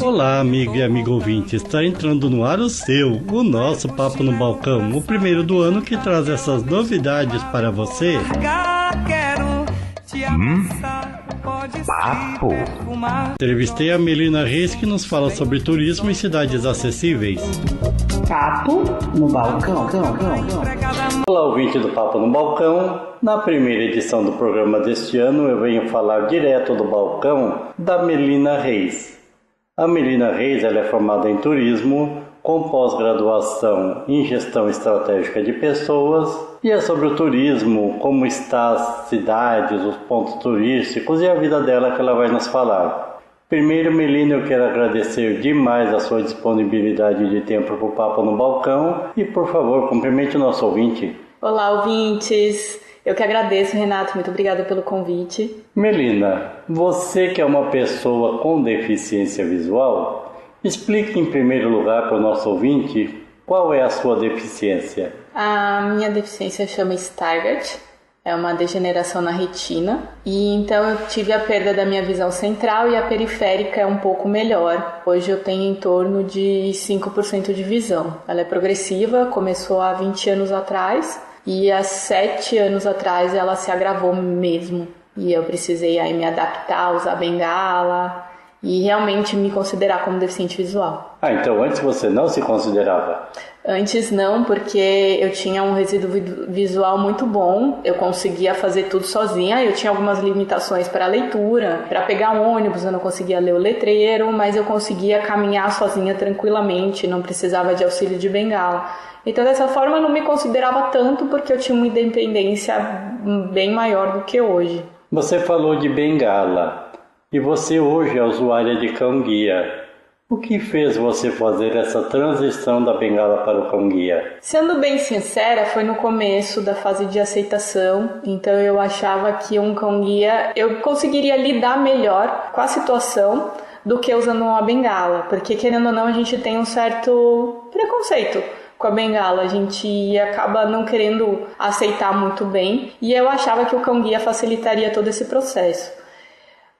Olá, amigo e amigo ouvinte, está entrando no ar o nosso Papo no Balcão, o primeiro do ano que traz essas novidades para você. Papo. Entrevistei a Melina Reis, que nos fala sobre turismo em cidades acessíveis. Papo no Balcão. Olá, ouvinte do Papo no Balcão. Na primeira edição do programa deste ano, eu venho falar direto do balcão da Melina Reis. A Melina Reis ela é formada em turismo, com pós-graduação em gestão estratégica de pessoas, e é sobre o turismo, como está as cidades, os pontos turísticos e a vida dela que ela vai nos falar. Primeiro, Melina, eu quero agradecer demais a sua disponibilidade de tempo para o Papo no Balcão e, por favor, cumprimente o nosso ouvinte. Olá, ouvintes! Eu que agradeço, Renato. Muito obrigada pelo convite. Melina, você que é uma pessoa com deficiência visual, explique em primeiro lugar para o nosso ouvinte qual é a sua deficiência. A minha deficiência chama Stargardt, é uma degeneração na retina, e então eu tive a perda da minha visão central e a periférica é um pouco melhor. Hoje eu tenho em torno de 5% de visão. Ela é progressiva, começou há 20 anos atrás, e há 7 anos atrás ela se agravou mesmo. E eu precisei aí me adaptar, usar bengala e realmente me considerar como deficiente visual. Então antes você não se considerava? Antes não, porque eu tinha um resíduo visual muito bom, eu conseguia fazer tudo sozinha, eu tinha algumas limitações para a leitura, para pegar um ônibus eu não conseguia ler o letreiro, mas eu conseguia caminhar sozinha tranquilamente, não precisava de auxílio de bengala. Então dessa forma eu não me considerava tanto porque eu tinha uma independência bem maior do que hoje. Você falou de bengala e você hoje é usuária de cão-guia. O que fez você fazer essa transição da bengala para o cão-guia? Sendo bem sincera, foi no começo da fase de aceitação, então eu achava que um cão-guia eu conseguiria lidar melhor com a situação do que usando uma bengala, porque querendo ou não a gente tem um certo preconceito com a bengala, a gente acaba não querendo aceitar muito bem, e eu achava que o cão-guia facilitaria todo esse processo.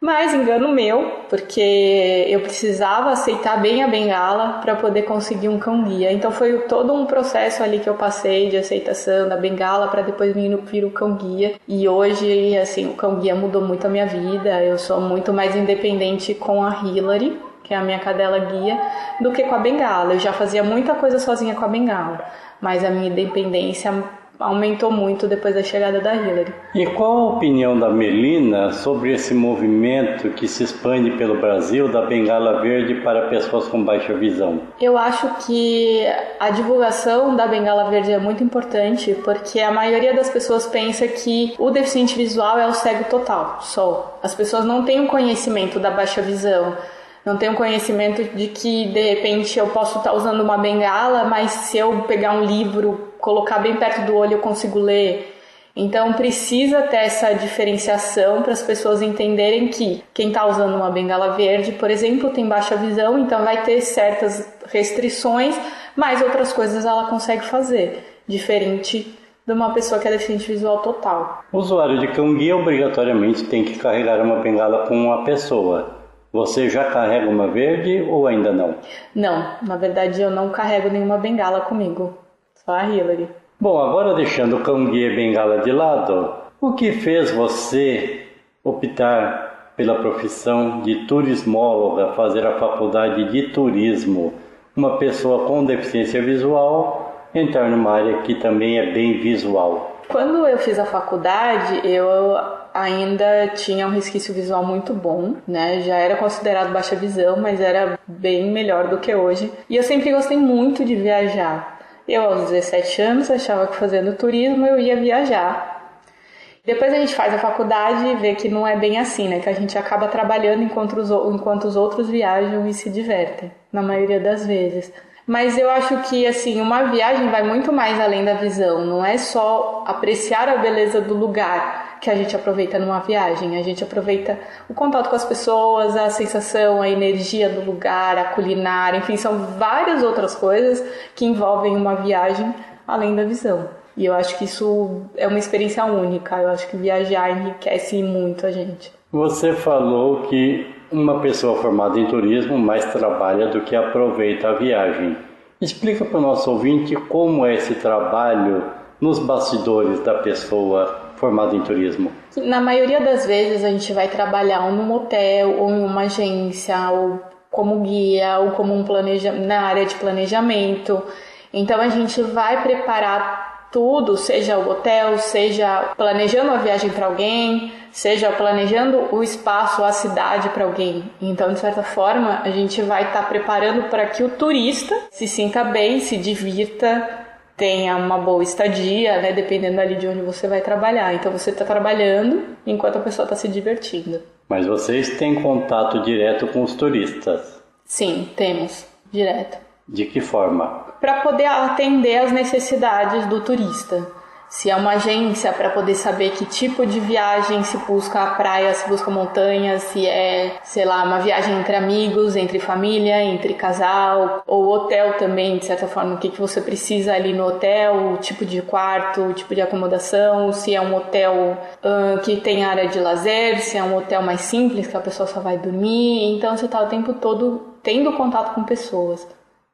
Mas engano meu, porque eu precisava aceitar bem a bengala para poder conseguir um cão-guia. Então foi todo um processo ali que eu passei de aceitação da bengala para depois vir o cão-guia. E hoje, assim, o cão-guia mudou muito a minha vida. Eu sou muito mais independente com a Hillary, que é a minha cadela guia, do que com a bengala. Eu já fazia muita coisa sozinha com a bengala, mas a minha independência aumentou muito depois da chegada da Hillary. E qual a opinião da Melina sobre esse movimento que se expande pelo Brasil da bengala verde para pessoas com baixa visão? Eu acho que a divulgação da bengala verde é muito importante, porque a maioria das pessoas pensa que o deficiente visual é o cego total, só. As pessoas não têm um conhecimento da baixa visão, não tenho conhecimento de que, de repente, eu posso estar usando uma bengala, mas se eu pegar um livro, colocar bem perto do olho, eu consigo ler. Então, precisa ter essa diferenciação para as pessoas entenderem que quem está usando uma bengala verde, por exemplo, tem baixa visão, então vai ter certas restrições, mas outras coisas ela consegue fazer, diferente de uma pessoa que é deficiente visual total. O usuário de cão-guia obrigatoriamente tem que carregar uma bengala com uma pessoa. Você já carrega uma verde ou ainda não? Não, na verdade eu não carrego nenhuma bengala comigo, só a Hillary. Bom, agora deixando o cão-guia e bengala de lado, o que fez você optar pela profissão de turismóloga, fazer a faculdade de turismo? Uma pessoa com deficiência visual entrar numa área que também é bem visual. Quando eu fiz a faculdade, eu ainda tinha um resquício visual muito bom, né? Já era considerado baixa visão, mas era bem melhor do que hoje. E eu sempre gostei muito de viajar. Eu, aos 17 anos, achava que fazendo turismo eu ia viajar. Depois a gente faz a faculdade e vê que não é bem assim, né? Que a gente acaba trabalhando enquanto os outros viajam e se divertem, na maioria das vezes. Mas eu acho que, assim, uma viagem vai muito mais além da visão. Não é só apreciar a beleza do lugar que a gente aproveita numa viagem. A gente aproveita o contato com as pessoas, a sensação, a energia do lugar, a culinária. Enfim, são várias outras coisas que envolvem uma viagem além da visão. E eu acho que isso é uma experiência única. Eu acho que viajar enriquece muito a gente. Você falou que uma pessoa formada em turismo mais trabalha do que aproveita a viagem. Explica para o nosso ouvinte como é esse trabalho nos bastidores da pessoa formada em turismo. Na maioria das vezes a gente vai trabalhar ou num hotel, ou em uma agência, ou como guia, ou como na área de planejamento. Então a gente vai preparar tudo, seja o hotel, seja planejando a viagem para alguém, seja planejando o espaço, a cidade para alguém. Então, de certa forma, a gente vai estar preparando para que o turista se sinta bem, se divirta, tenha uma boa estadia, né, dependendo ali de onde você vai trabalhar. Então você está trabalhando enquanto a pessoa está se divertindo. Mas vocês têm contato direto com os turistas? Sim, temos, direto. De que forma? Para poder atender às necessidades do turista. Se é uma agência, para poder saber que tipo de viagem se busca a praia, se busca montanha, se é, sei lá, uma viagem entre amigos, entre família, entre casal, ou hotel também, de certa forma, o que você precisa ali no hotel, o tipo de quarto, o tipo de acomodação, se é um hotel que tem área de lazer, se é um hotel mais simples, que a pessoa só vai dormir. Então você está o tempo todo tendo contato com pessoas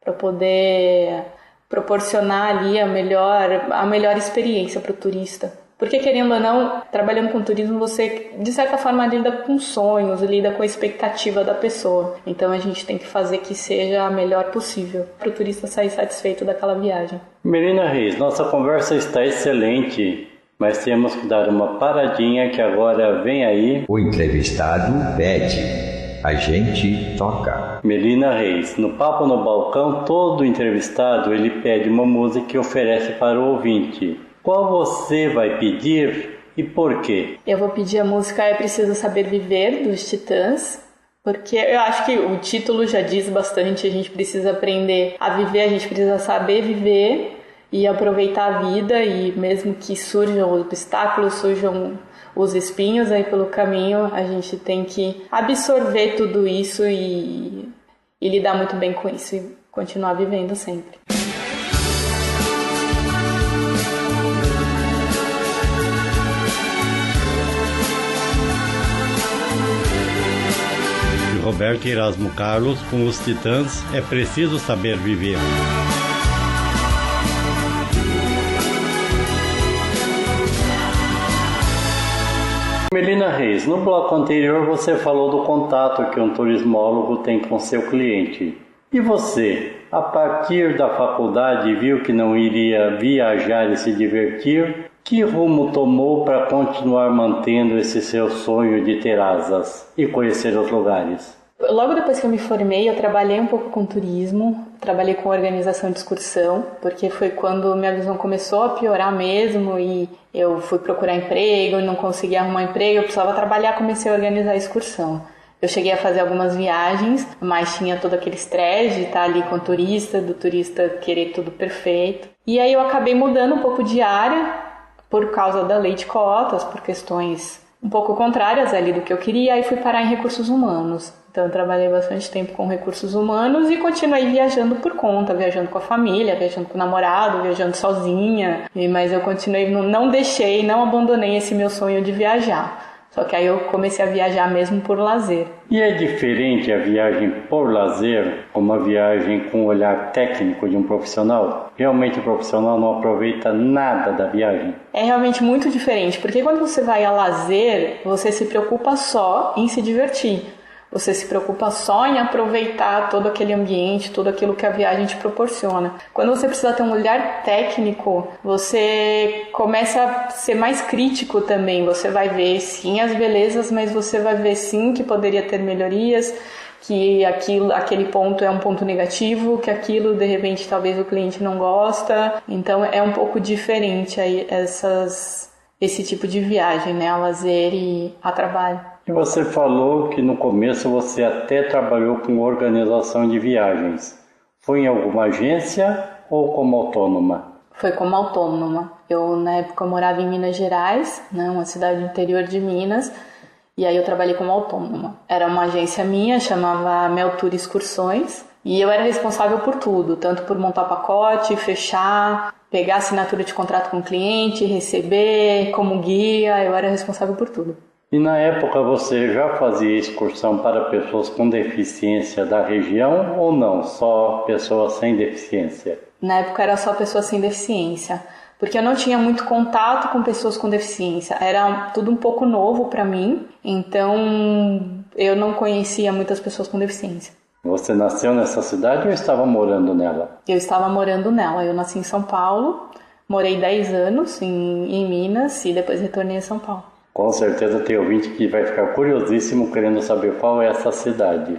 para poder proporcionar ali a melhor experiência para o turista. Porque, querendo ou não, trabalhando com turismo, você, de certa forma, lida com sonhos, lida com a expectativa da pessoa. Então, a gente tem que fazer que seja a melhor possível para o turista sair satisfeito daquela viagem. Melina Reis, nossa conversa está excelente, mas temos que dar uma paradinha que agora vem aí. O entrevistado pede. A gente toca. Melina Reis, no Papo no Balcão, todo entrevistado ele pede uma música e oferece para o ouvinte. Qual você vai pedir e por quê? Eu vou pedir a música É Preciso Saber Viver, dos Titãs, porque eu acho que o título já diz bastante. A gente precisa aprender a viver, a gente precisa saber viver e aproveitar a vida, e mesmo que surjam obstáculos, surjam os espinhos aí pelo caminho, a gente tem que absorver tudo isso e lidar muito bem com isso e continuar vivendo sempre. De Roberto Erasmo Carlos, com os Titãs, É Preciso Saber Viver. Melina Reis, no bloco anterior você falou do contato que um turismólogo tem com seu cliente. E você, a partir da faculdade, viu que não iria viajar e se divertir? Que rumo tomou para continuar mantendo esse seu sonho de ter asas e conhecer os lugares? Logo depois que eu me formei, eu trabalhei um pouco com turismo, trabalhei com organização de excursão, porque foi quando minha visão começou a piorar mesmo e eu fui procurar emprego e não conseguia arrumar emprego, eu precisava trabalhar, comecei a organizar a excursão. Eu cheguei a fazer algumas viagens, mas tinha todo aquele estresse de estar ali com o turista, do turista querer tudo perfeito. E aí eu acabei mudando um pouco de área por causa da lei de cotas, por questões um pouco contrárias ali do que eu queria, e fui parar em recursos humanos. Então eu trabalhei bastante tempo com recursos humanos e continuei viajando por conta, viajando com a família, viajando com o namorado, viajando sozinha. Mas eu continuei, não abandonei esse meu sonho de viajar. Só que aí eu comecei a viajar mesmo por lazer. E é diferente a viagem por lazer ou uma viagem com o olhar técnico de um profissional? Realmente o profissional não aproveita nada da viagem? É realmente muito diferente, porque quando você vai a lazer, você se preocupa só em se divertir. Você se preocupa só em aproveitar todo aquele ambiente, tudo aquilo que a viagem te proporciona. Quando você precisa ter um olhar técnico, você começa a ser mais crítico também. Você vai ver sim as belezas, mas você vai ver sim que poderia ter melhorias, que aquele ponto é um ponto negativo, que aquilo de repente talvez o cliente não gosta. Então é um pouco diferente aí esse tipo de viagem, né? A lazer e a trabalho. E você falou que no começo você até trabalhou com organização de viagens. Foi em alguma agência ou como autônoma? Foi como autônoma. Eu, na época, morava em Minas Gerais, né, uma cidade do interior de Minas, e aí eu trabalhei como autônoma. Era uma agência minha, chamava Meltour Excursões, e eu era responsável por tudo, tanto por montar pacote, fechar, pegar assinatura de contrato com o cliente, receber, como guia, eu era responsável por tudo. E na época você já fazia excursão para pessoas com deficiência da região ou não? Só pessoas sem deficiência? Na época era só pessoas sem deficiência, porque eu não tinha muito contato com pessoas com deficiência. Era tudo um pouco novo para mim, então eu não conhecia muitas pessoas com deficiência. Você nasceu nessa cidade ou estava morando nela? Eu estava morando nela. Eu nasci em São Paulo, morei 10 anos em Minas e depois retornei a São Paulo. Com certeza tem ouvinte que vai ficar curiosíssimo querendo saber qual é essa cidade.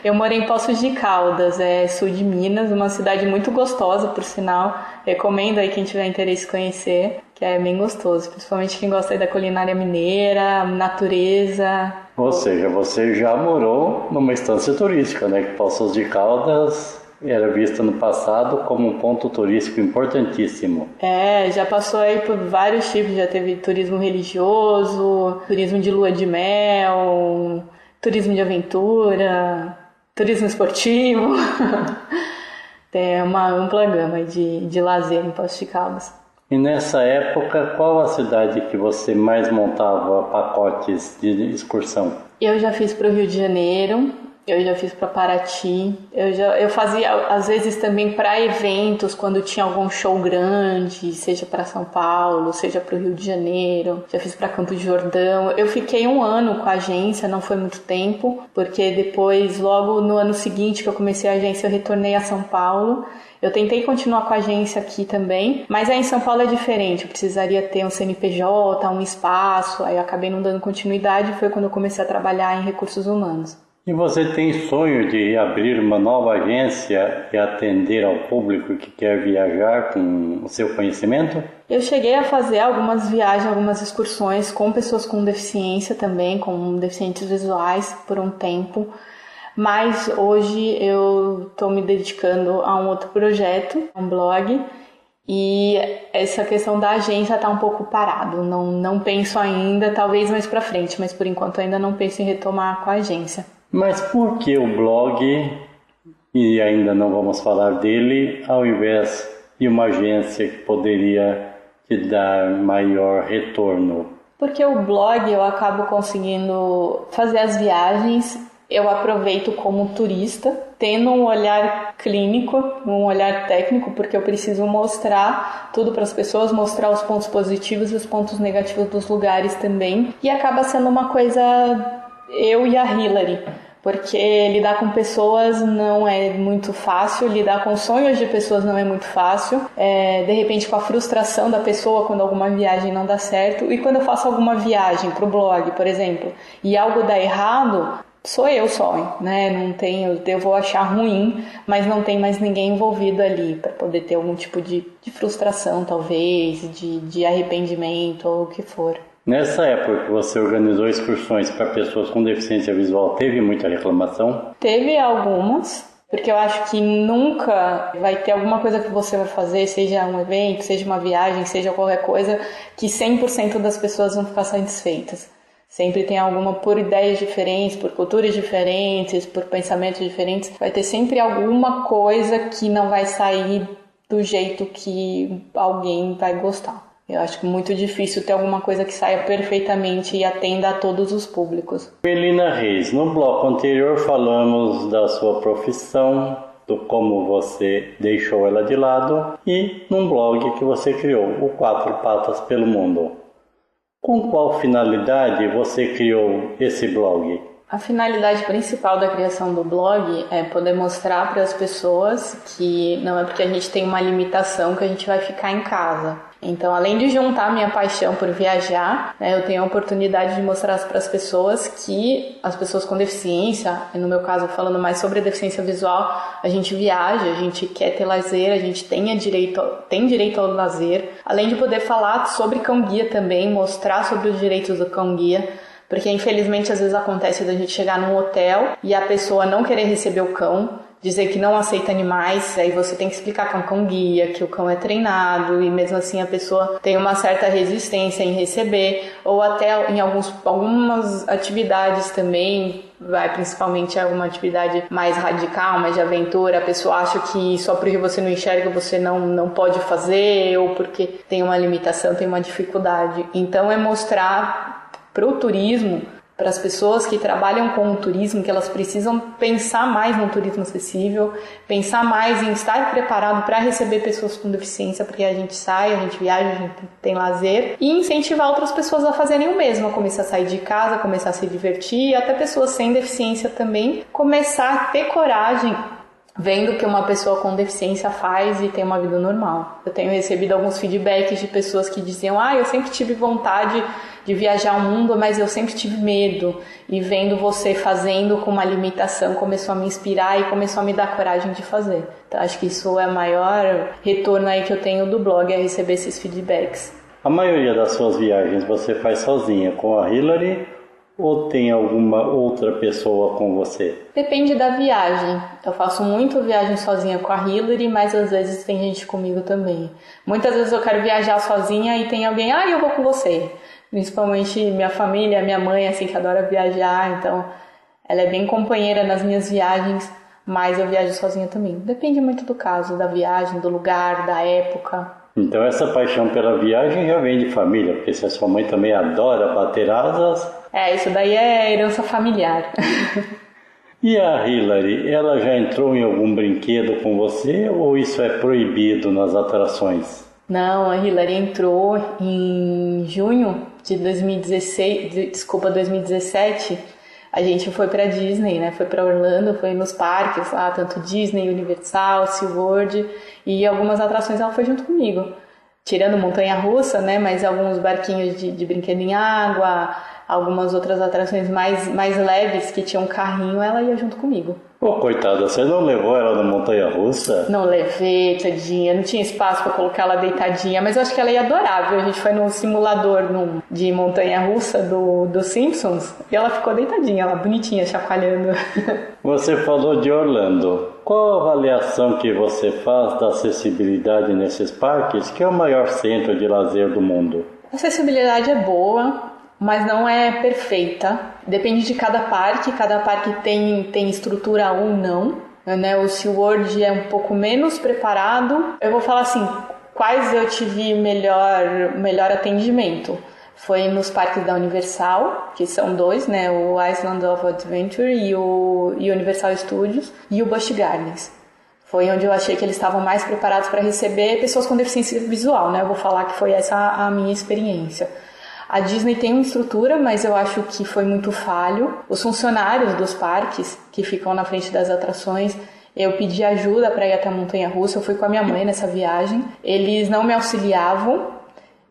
Eu morei em Poços de Caldas, sul de Minas, uma cidade muito gostosa, por sinal. Recomendo aí quem tiver interesse em conhecer, que é bem gostoso, principalmente quem gosta aí da culinária mineira, natureza. Ou seja, você já morou numa estância turística, né? Que Poços de Caldas era vista no passado como um ponto turístico importantíssimo. Já passou aí por vários tipos, já teve turismo religioso, turismo de lua de mel, turismo de aventura, turismo esportivo. Tem uma ampla gama de lazer em Poços de Caldas. E nessa época, qual a cidade que você mais montava pacotes de excursão? Eu já fiz para o Rio de Janeiro, eu já fiz para Paraty, eu fazia às vezes também para eventos, quando tinha algum show grande, seja para São Paulo, seja para o Rio de Janeiro, já fiz para Campo de Jordão. Eu fiquei 1 ano com a agência, não foi muito tempo, porque depois, logo no ano seguinte que eu comecei a agência, eu retornei a São Paulo. Eu tentei continuar com a agência aqui também, mas aí em São Paulo é diferente, eu precisaria ter um CNPJ, um espaço, aí eu acabei não dando continuidade, foi quando eu comecei a trabalhar em recursos humanos. E você tem sonho de abrir uma nova agência e atender ao público que quer viajar com o seu conhecimento? Eu cheguei a fazer algumas viagens, algumas excursões com pessoas com deficiência também, com deficientes visuais por um tempo, mas hoje eu estou me dedicando a um outro projeto, um blog, e essa questão da agência está um pouco parado. Não penso ainda, talvez mais para frente, mas por enquanto ainda não penso em retomar com a agência. Mas por que o blog, e ainda não vamos falar dele, ao invés de uma agência que poderia te dar maior retorno? Porque o blog eu acabo conseguindo fazer as viagens, eu aproveito como turista, tendo um olhar clínico, um olhar técnico, porque eu preciso mostrar tudo para as pessoas, mostrar os pontos positivos e os pontos negativos dos lugares também. E acaba sendo uma coisa eu e a Hillary, porque lidar com pessoas não é muito fácil, lidar com sonhos de pessoas não é muito fácil, de repente com a frustração da pessoa quando alguma viagem não dá certo. E quando eu faço alguma viagem para o blog, por exemplo, e algo dá errado, sou eu só, né? Eu vou achar ruim, mas não tem mais ninguém envolvido ali para poder ter algum tipo de frustração, talvez, de arrependimento ou o que for. Nessa época que você organizou excursões para pessoas com deficiência visual, teve muita reclamação? Teve algumas, porque eu acho que nunca vai ter alguma coisa que você vai fazer, seja um evento, seja uma viagem, seja qualquer coisa, que 100% das pessoas vão ficar satisfeitas. Sempre tem alguma, por ideias diferentes, por culturas diferentes, por pensamentos diferentes, vai ter sempre alguma coisa que não vai sair do jeito que alguém vai gostar. Eu acho que é muito difícil ter alguma coisa que saia perfeitamente e atenda a todos os públicos. Melina Reis, no bloco anterior falamos da sua profissão, do como você deixou ela de lado e num blog que você criou, o Quatro Patas pelo Mundo. Com qual finalidade você criou esse blog? A finalidade principal da criação do blog é poder mostrar para as pessoas que não é porque a gente tem uma limitação que a gente vai ficar em casa. Então, além de juntar minha paixão por viajar, eu tenho a oportunidade de mostrar para as pessoas que as pessoas com deficiência, no meu caso falando mais sobre a deficiência visual, a gente viaja, a gente quer ter lazer, a gente tem direito ao lazer. Além de poder falar sobre cão-guia também, mostrar sobre os direitos do cão-guia, porque infelizmente às vezes acontece da gente chegar num hotel e a pessoa não querer receber o cão, dizer que não aceita animais, aí você tem que explicar que é um cão-guia, que o cão é treinado e mesmo assim a pessoa tem uma certa resistência em receber, ou até em algumas atividades também, principalmente alguma atividade mais radical, mais de aventura, a pessoa acha que só porque você não enxerga você não pode fazer, ou porque tem uma limitação, tem uma dificuldade. Então é mostrar para o turismo, para as pessoas que trabalham com o turismo, que elas precisam pensar mais no turismo acessível, pensar mais em estar preparado para receber pessoas com deficiência, porque a gente sai, a gente viaja, a gente tem lazer, e incentivar outras pessoas a fazerem o mesmo, a começar a sair de casa, começar a se divertir, e até pessoas sem deficiência também, começar a ter coragem vendo o que uma pessoa com deficiência faz e tem uma vida normal. Eu tenho recebido alguns feedbacks de pessoas que diziam: eu sempre tive vontade de viajar o mundo, mas eu sempre tive medo. E vendo você fazendo com uma limitação, começou a me inspirar e começou a me dar coragem de fazer. Então, acho que isso é o maior retorno aí que eu tenho do blog, é receber esses feedbacks. A maioria das suas viagens você faz sozinha com a Hilary ou tem alguma outra pessoa com você? Depende da viagem. Eu faço muito viagem sozinha com a Hilary, mas às vezes tem gente comigo também. Muitas vezes eu quero viajar sozinha e tem alguém: eu vou com você. Principalmente minha família, minha mãe, assim, que adora viajar, então ela é bem companheira nas minhas viagens, mas eu viajo sozinha também. Depende muito do caso, da viagem, do lugar, da época. Então essa paixão pela viagem já vem de família, porque se a sua mãe também adora bater asas... Isso daí é herança familiar. E a Hilary, ela já entrou em algum brinquedo com você ou isso é proibido nas atrações? Não, a Hilary entrou em junho de 2017. A gente foi pra Disney, né? Foi pra Orlando, foi nos parques lá, tanto Disney, Universal, SeaWorld, e algumas atrações ela foi junto comigo. Tirando montanha-russa, né? Mas alguns barquinhos de brinquedo em água, algumas outras atrações mais leves que tinham um carrinho, ela ia junto comigo. Pô, coitada, você não levou ela na montanha-russa? Não levei, tadinha, não tinha espaço pra colocar ela deitadinha, mas eu acho que ela ia adorar, viu? A gente foi num simulador de montanha-russa do Simpsons e ela ficou deitadinha, ela bonitinha, chacoalhando. Você falou de Orlando. Qual a avaliação que você faz da acessibilidade nesses parques, que é o maior centro de lazer do mundo? A acessibilidade é boa, mas não é perfeita. Depende de cada parque tem estrutura ou não, né? O SeaWorld é um pouco menos preparado. Eu vou falar assim, quais eu tive melhor atendimento. Foi nos parques da Universal, que são dois, né? O Island of Adventure e o Universal Studios, e o Busch Gardens. Foi onde eu achei que eles estavam mais preparados para receber pessoas com deficiência visual, né? Eu vou falar que foi essa a minha experiência. A Disney tem uma estrutura, mas eu acho que foi muito falho. Os funcionários dos parques, que ficam na frente das atrações, eu pedi ajuda para ir até a montanha-russa. Eu fui com a minha mãe nessa viagem. Eles não me auxiliavam.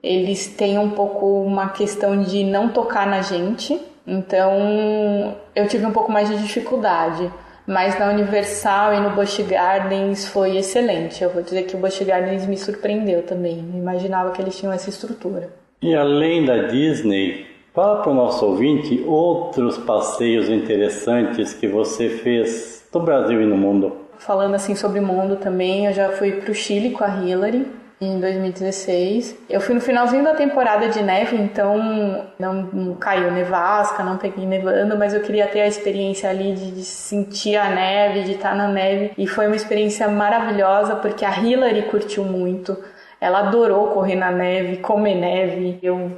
Eles têm um pouco uma questão de não tocar na gente. Então, eu tive um pouco mais de dificuldade. Mas na Universal e no Busch Gardens foi excelente. Eu vou dizer que o Busch Gardens me surpreendeu também. Não imaginava que eles tinham essa estrutura. E além da Disney, fala para o nosso ouvinte outros passeios interessantes que você fez no Brasil e no mundo. Falando assim sobre o mundo também, eu já fui para o Chile com a Hilary em 2016. Eu fui no finalzinho da temporada de neve, então não caiu nevasca, não peguei nevando, mas eu queria ter a experiência ali de sentir a neve, de estar na neve. E foi uma experiência maravilhosa, porque a Hilary curtiu muito. Ela adorou correr na neve, comer neve. Eu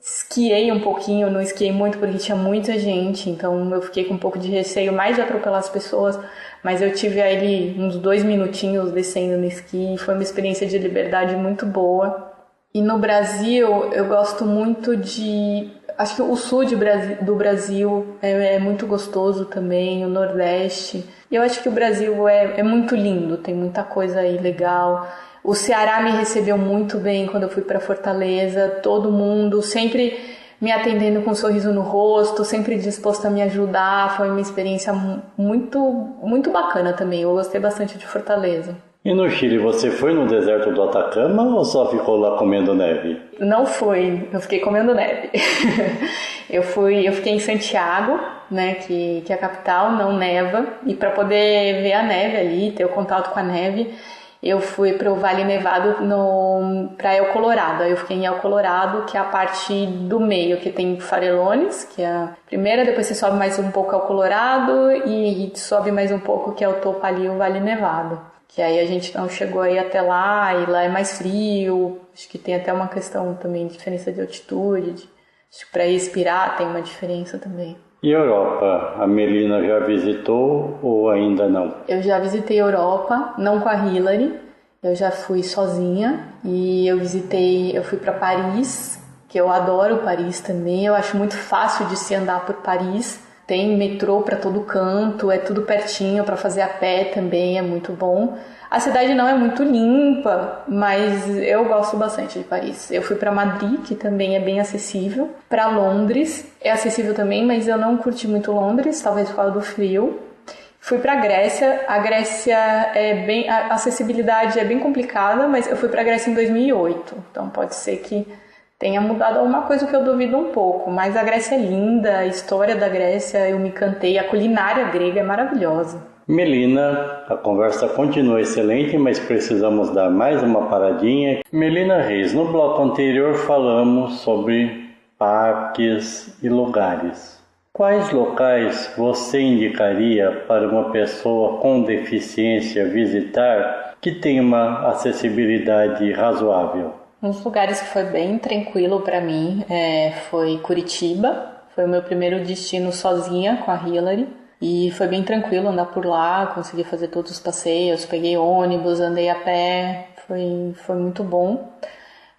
esquiei um pouquinho, não esquiei muito porque tinha muita gente, então eu fiquei com um pouco de receio mais de atropelar as pessoas, mas eu tive ali uns 2 minutinhos descendo no esqui, foi uma experiência de liberdade muito boa. E no Brasil, eu gosto muito acho que o sul do Brasil é muito gostoso também, o Nordeste. E eu acho que o Brasil é muito lindo, tem muita coisa aí legal. O Ceará me recebeu muito bem quando eu fui para Fortaleza, todo mundo sempre me atendendo com um sorriso no rosto, sempre disposto a me ajudar. Foi uma experiência muito, muito bacana também, eu gostei bastante de Fortaleza. E no Chile, você foi no deserto do Atacama ou só ficou lá comendo neve? Não fui, eu fiquei comendo neve. Eu fiquei em Santiago, né, que é a capital, não neva, e para poder ver a neve ali, ter o contato com a neve, eu fui para o Vale Nevado para El Colorado. Aí eu fiquei em El Colorado, que é a parte do meio, que tem Farellones, que é a primeira, depois você sobe mais um pouco El Colorado e sobe mais um pouco, que é o topo ali, o Vale Nevado. Que aí a gente não chegou aí até lá, e lá é mais frio, acho que tem até uma questão também de diferença de altitude, Acho que para respirar tem uma diferença também. E Europa, a Melina já visitou ou ainda não? Eu já visitei a Europa, não com a Hillary, eu já fui sozinha e eu fui para Paris, que eu adoro Paris também, eu acho muito fácil de se andar por Paris, tem metrô para todo canto, é tudo pertinho para fazer a pé também, é muito bom. A cidade não é muito limpa, mas eu gosto bastante de Paris. Eu fui para Madrid, que também é bem acessível. Para Londres, é acessível também, mas eu não curti muito Londres, talvez por causa do frio. Fui para Grécia. A Grécia a acessibilidade é bem complicada, mas eu fui para Grécia em 2008. Então pode ser que tenha mudado alguma coisa, que eu duvido um pouco. Mas a Grécia é linda, a história da Grécia eu me encantei. A culinária grega é maravilhosa. Melina, a conversa continua excelente, mas precisamos dar mais uma paradinha. Melina Reis, no bloco anterior falamos sobre parques e lugares. Quais locais você indicaria para uma pessoa com deficiência visitar que tem uma acessibilidade razoável? Um dos lugares que foi bem tranquilo para mim foi Curitiba. Foi o meu primeiro destino sozinha com a Hillary. E foi bem tranquilo andar por lá, consegui fazer todos os passeios, peguei ônibus, andei a pé, foi muito bom.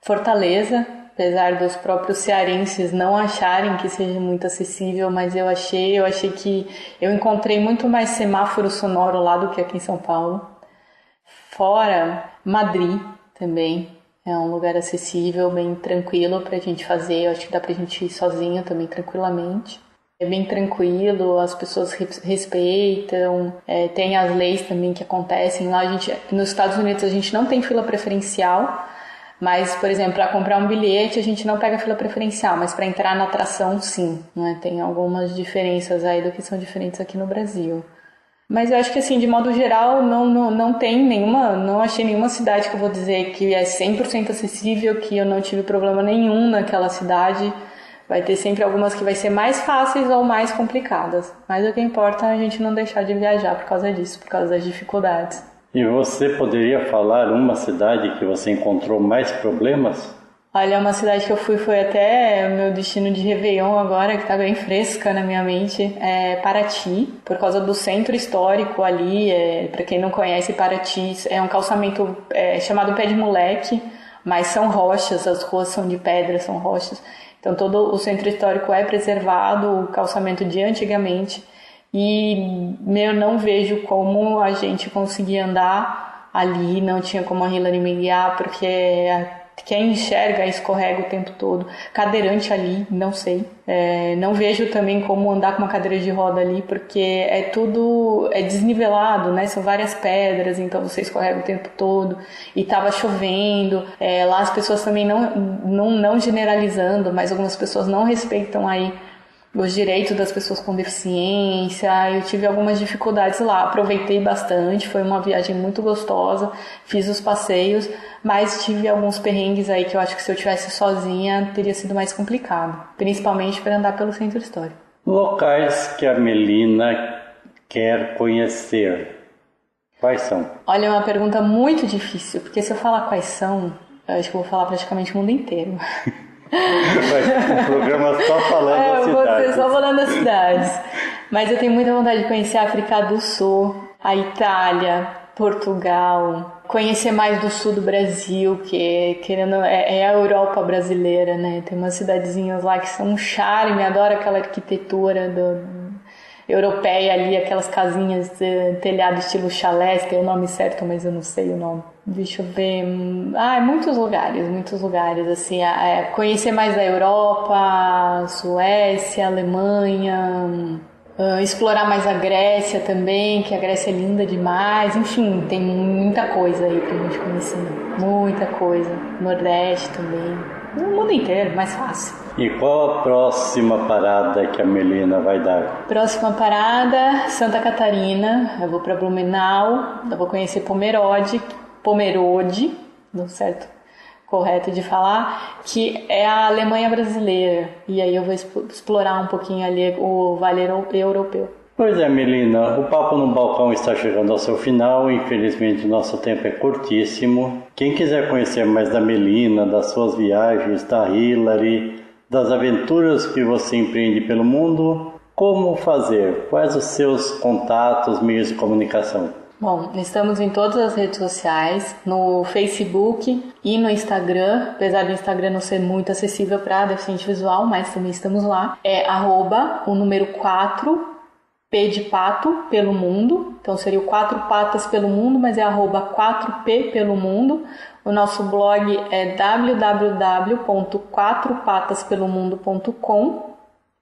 Fortaleza, apesar dos próprios cearenses não acharem que seja muito acessível, mas eu achei que eu encontrei muito mais semáforo sonoro lá do que aqui em São Paulo. Fora Madrid também, é um lugar acessível, bem tranquilo pra gente fazer, eu acho que dá pra gente ir sozinha também tranquilamente. É bem tranquilo, as pessoas respeitam, tem as leis também que acontecem lá. Nos Estados Unidos a gente não tem fila preferencial, mas, por exemplo, para comprar um bilhete a gente não pega fila preferencial, mas para entrar na atração sim, né? Tem algumas diferenças aí do que são diferentes aqui no Brasil. Mas eu acho que assim, de modo geral, não tem nenhuma, não achei nenhuma cidade que eu vou dizer que é 100% acessível, que eu não tive problema nenhum naquela cidade. Vai ter sempre algumas que vai ser mais fáceis ou mais complicadas. Mas o que importa é a gente não deixar de viajar por causa disso, por causa das dificuldades. E você poderia falar uma cidade que você encontrou mais problemas? Olha, uma cidade que eu fui foi até o meu destino de Réveillon agora, que está bem fresca na minha mente, é Paraty, por causa do centro histórico ali. Para quem não conhece, Paraty é um calçamento chamado Pé de Moleque, mas são rochas, as ruas são de pedra, são rochas. Então todo o centro histórico é preservado, o calçamento de antigamente, e eu não vejo como a gente conseguia andar ali, não tinha como a Hillary me guiar, porque quem enxerga escorrega o tempo todo. Cadeirante ali, não sei. Não vejo também como andar com uma cadeira de roda ali, porque tudo desnivelado, né? São várias pedras, então você escorrega o tempo todo. E tava chovendo. Lá as pessoas também, não generalizando, mas algumas pessoas não respeitam aí os direitos das pessoas com deficiência. Eu tive algumas dificuldades lá, aproveitei bastante, foi uma viagem muito gostosa, fiz os passeios, mas tive alguns perrengues aí que eu acho que se eu tivesse sozinha teria sido mais complicado, principalmente para andar pelo centro histórico. Locais que a Melina quer conhecer, quais são? Olha, é uma pergunta muito difícil, porque se eu falar quais são, eu acho que eu vou falar praticamente o mundo inteiro. O programa só falando das cidades. Só falando das cidades. Mas eu tenho muita vontade de conhecer a África do Sul, a Itália, Portugal, conhecer mais do sul do Brasil, que é a Europa brasileira, né? Tem umas cidadezinhas lá que são um charme, adoro aquela arquitetura europeia ali, aquelas casinhas telhado estilo chalé, tem o nome certo, mas eu não sei o nome. Deixa eu ver. Muitos lugares, assim, conhecer mais da Europa, Suécia, Alemanha, explorar mais a Grécia também, que a Grécia é linda demais, enfim, tem muita coisa aí pra gente conhecer, muita coisa. Nordeste também, o mundo inteiro, mais fácil. E qual a próxima parada que a Melina vai dar? Próxima parada, Santa Catarina. Eu vou para Blumenau, eu vou conhecer Pomerode, não certo, correto de falar, que é a Alemanha brasileira. E aí eu vou explorar um pouquinho ali o Vale Europeu. Pois é, Melina, o Papo no Balcão está chegando ao seu final, infelizmente nosso tempo é curtíssimo. Quem quiser conhecer mais da Melina, das suas viagens, da Hillary, das aventuras que você empreende pelo mundo. Como fazer? Quais os seus contatos, meios de comunicação? Bom, estamos em todas as redes sociais, no Facebook e no Instagram, apesar do Instagram não ser muito acessível para deficiente visual, mas também estamos lá. É o número 4, P de pato, pelo mundo. Então seria o 4 patas pelo mundo, mas é @4p pelo mundo. O nosso blog é www.quatropataspelumundo.com.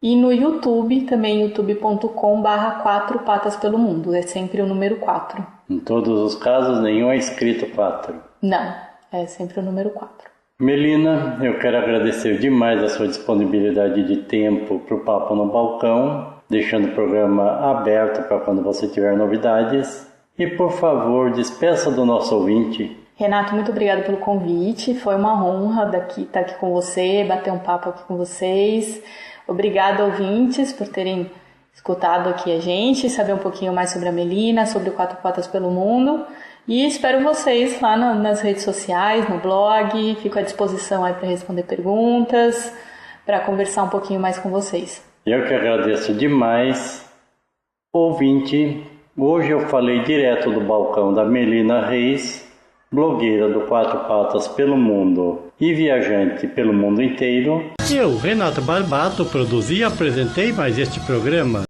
E no YouTube, também youtube.com/4pataspelomundo. É sempre o número 4. Em todos os casos, nenhum é escrito 4. Não, é sempre o número 4. Melina, eu quero agradecer demais a sua disponibilidade de tempo para o Papo no Balcão, deixando o programa aberto para quando você tiver novidades. E, por favor, despeça do nosso ouvinte. Renato, muito obrigada pelo convite. Foi uma honra estar aqui com você, bater um papo aqui com vocês. Obrigada, ouvintes, por terem escutado aqui a gente, saber um pouquinho mais sobre a Melina, sobre o Quatro Patas pelo Mundo. E espero vocês lá nas redes sociais, no blog. Fico à disposição aí para responder perguntas, para conversar um pouquinho mais com vocês. Eu que agradeço demais. Ouvinte, hoje eu falei direto do balcão da Melina Reis, blogueira do Quatro Patas pelo Mundo e viajante pelo mundo inteiro. Eu, Renato Barbato, produzi e apresentei mais este programa.